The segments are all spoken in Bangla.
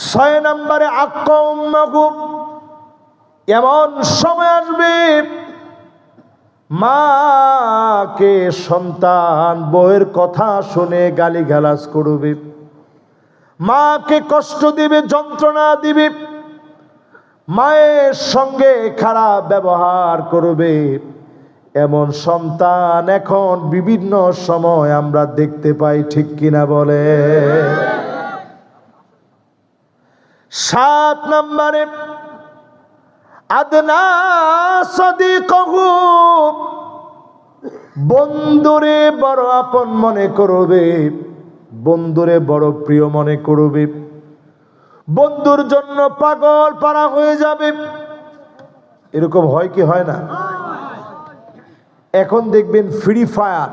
6 নম্বরে আক্কা উম্মাহু, এমন সময় আসবে মাকে সন্তান বউয়ের কথা শুনে গালিগালাজ করবে, মাকে কষ্ট দিবে, যন্ত্রণা দিবে, মায়ের সঙ্গে খারাপ ব্যবহার করবে। এমন সন্তান এখন বিভিন্ন সময় আমরা দেখতে পাই, ঠিক কিনা বলে। 7 নম্বরে আদনা সাদিকহু, বন্ধুরে বড় আপন মনে করবে, বন্ধুরে বড় প্রিয় মনে করবে, বন্ধুর জন্য পাগল পারা হয়ে যাবে। এরকম হয় কি হয় না? এখন দেখবেন ফ্রি ফায়ার,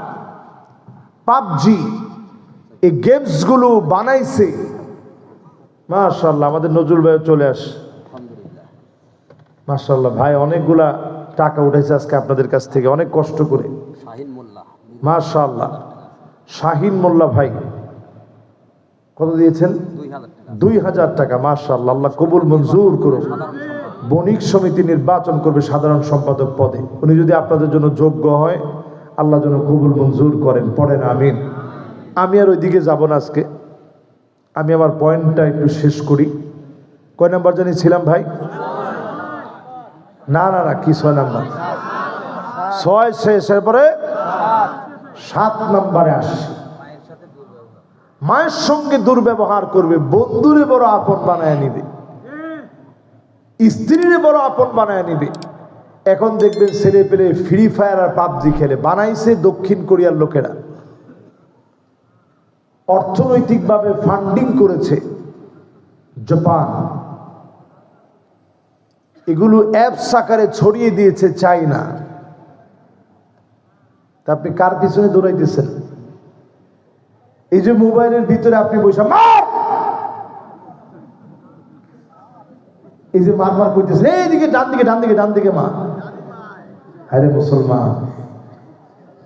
পাবজি, এই গেমসগুলো বানাইছে মাশাআল্লাহ। আমাদের নজরুল ভাই চলে আস, মাশাআল্লাহ ভাই অনেকগুলা টাকা উঠাইছে আজকে আপনাদের কাছ থেকে অনেক কষ্ট করে। মাশাআল্লাহ শাহিন মোল্লা ভাই কত দিয়েছেন? 2000 টাকা। মাশাআল্লাহ, আল্লাহ কবুল মঞ্জুর করুন। বণিক সমিতি নির্বাচন করবে সাধারণ সম্পাদক পদে, উনি যদি আপনাদের জন্য যোগ্য হয় আল্লাহ যেন কবুল মঞ্জুর করেন। পড়েন আমিন। আমি আর ওইদিকে যাব না আজকে, আমি আমার পয়েন্টটা একটু শেষ করি। কয় নাম্বার জানি ছিলাম ভাই? না না না, কি 6 নাম্বার? 6 শেষ, এরপরে 7 নাম্বারে আসি। মায়ের সঙ্গে দুর্ব্যবহার করবে, বন্ধুরে বড় আপন বানায় নিবে, স্ত্রীরে বড় আপন বানায় নিবে। এখন দেখবেন ছেলে পেলে ফ্রি ফায়ার আর পাবজি খেলে, বানাইছে দক্ষিণ কোরিয়ার লোকেরা, অর্থনৈতিকভাবে ফান্ডিং করেছে জাপান, এগুলো অ্যাপস আকারে ছড়িয়ে দিয়েছে চায়না। তা আপনি কার পিছনে দৌড়াইতেছেন? এই যে মোবাইলের ভিতরে আপনি বসে মার, এই যে মারমার করতেছেন, এইদিকে ডান দিকে ডান দিকে ডান দিকে মা। আরে মুসলমান,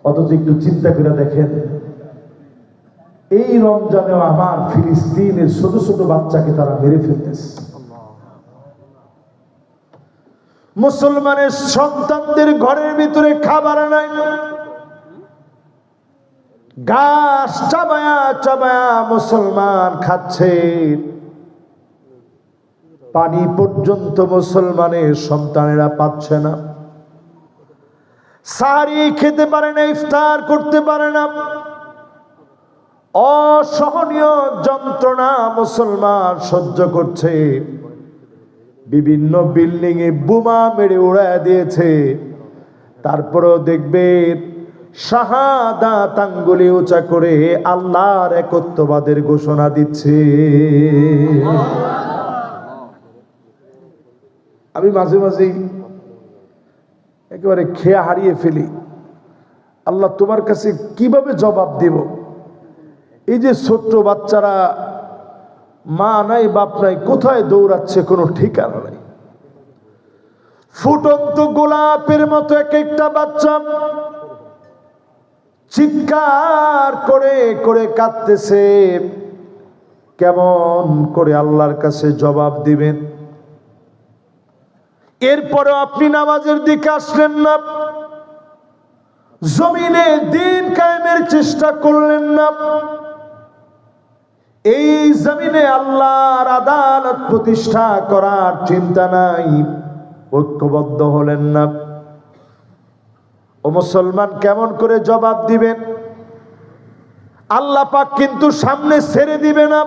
অথচ একটু চিন্তা করে দেখেন, এই রমজানেও আমার ফিলিস্তিনের ছোট ছোট বাচ্চাকে তারা মেরে ফেলতেছে। মুসলমানের সন্তানদের ঘরের ভিতরে খাবার নাই, ঘাস চাবায়া চাবায়া মুসলমান খাচ্ছে, পানি পর্যন্ত মুসলমানের সন্তানেরা পাচ্ছে না, সাহারি খেতে পারে না, ইফতার করতে পারে না। অসহনীয় যন্ত্রণা মুসলমান সহ্য করছে। বিভিন্ন বিল্ডিং এ বোমা মেরে উড়ায় দিয়েছে, তারপরেও দেখবেন শাহাদাত আঙ্গুলি উঁচা করে আল্লাহর একত্ববাদের ঘোষণা দিচ্ছে। আমি মাঝে মাঝেই একেবারে খেয়া হারিয়ে ফেলি, আল্লাহ তোমার কাছে কিভাবে জবাব দেব? এই যে ছোট্ট বাচ্চারা মা নাই বাপ নাই, কোথায় দৌড়াচ্ছে কোনো ঠিকানা নাই। ফুটন্ত গোলাপের মতো এক একটা বাচ্চা চিৎকার করে করে কাঁদতেছে। কেমন করে আল্লাহর কাছে জবাব দিবেন? এরপরে আপনি নামাজের দিকে আসলেন না, জমিনে দিন কায়েমের চেষ্টা করলেন না, এই জমিনে আল্লাহর আদালত প্রতিষ্ঠা করার চিন্তা নাই, ঐক্যবদ্ধ হলেন না। ও মুসলমান, কেমন করে জবাব দিবেন? আল্লাহ পাক কিন্তু সামনে ছেড়ে দিবে না।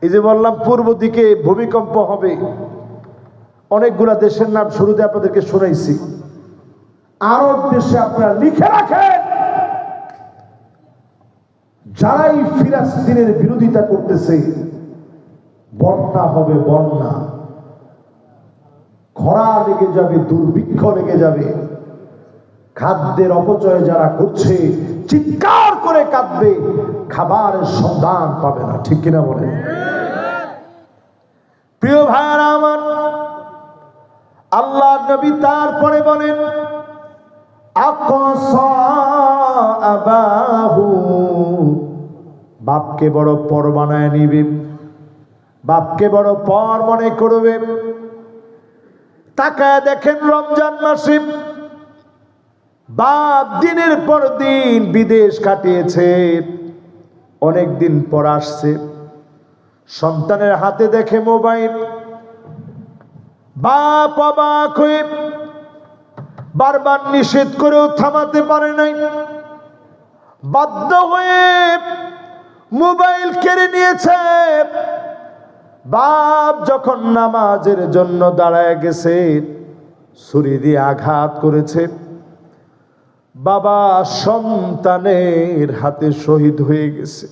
এই যে বললাম পূর্ব দিকে ভূমিকম্প হবে, অনেকগুলা দেশের নাম শুরুতে আপনাদেরকে শোনাইছি। আরব দেশে আপনারা লিখে রাখেন, যারাই ফিলিস্তিনের বিরোধিতা করতেছে বন্যা হবে, বন্যা, খরা লেগে যাবে, দুর্ভিক্ষ লেগে যাবে। খাদ্যের অপচয় যারা করছে চিৎকার করে কাঁদবে, খাবারের সন্ধান পাবে না, ঠিক কিনা বলেন? প্রিয় ভাইরা আমার, আল্লাহ নবী তারপরে বলেন আকসা আবাহু, বাপকে বড় পর বানায় নিবে, বাপকে বড় পর মনে করবে। তাকায় দেখেন রমজান মাসে বাপ দিনের পর দিন বিদেশ কাটিয়েছে, অনেক দিন পর আসছে, সন্তানের হাতে দেখে মোবাইল। বাপ অবাক হয়ে বারবার নিষেধ করেও থামাতে পারে নাই, বাধ্য হয়ে মোবাইল কেড়ে নিয়েছে। বাপ যখন নামাজের জন্য দাঁড়ায় গেছে, ছুরি দিয়ে আঘাত করেছে। বাবা সন্তানের হাতে শহীদ হয়ে গেছে।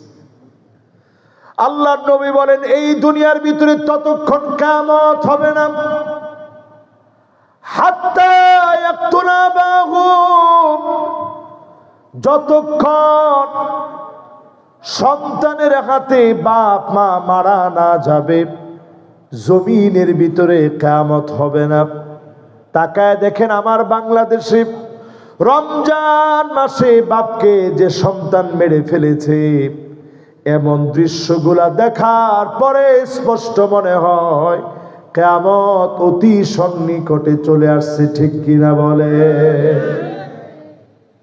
আল্লাহর নবী বলেন এই দুনিয়ার ভিতরে ততক্ষণ কিয়ামত হবে না হাত্তা ইয়াকতুলা আবাহু, যতক্ষণ সন্তানের হাতে বাপ মা মারা না যাবে জমিনের ভিতরে কিয়ামত হবে না। তাকায় দেখেন আমার বাংলাদেশে রমজান মাসে বাপকে যে সন্তান মেরে ফেলেছে, এমন দৃশ্যগুলা দেখার পরে স্পষ্ট মনে হয় কিয়ামত অতি সন্নিকটে চলে আসছে। ঠিক কিনা বলে?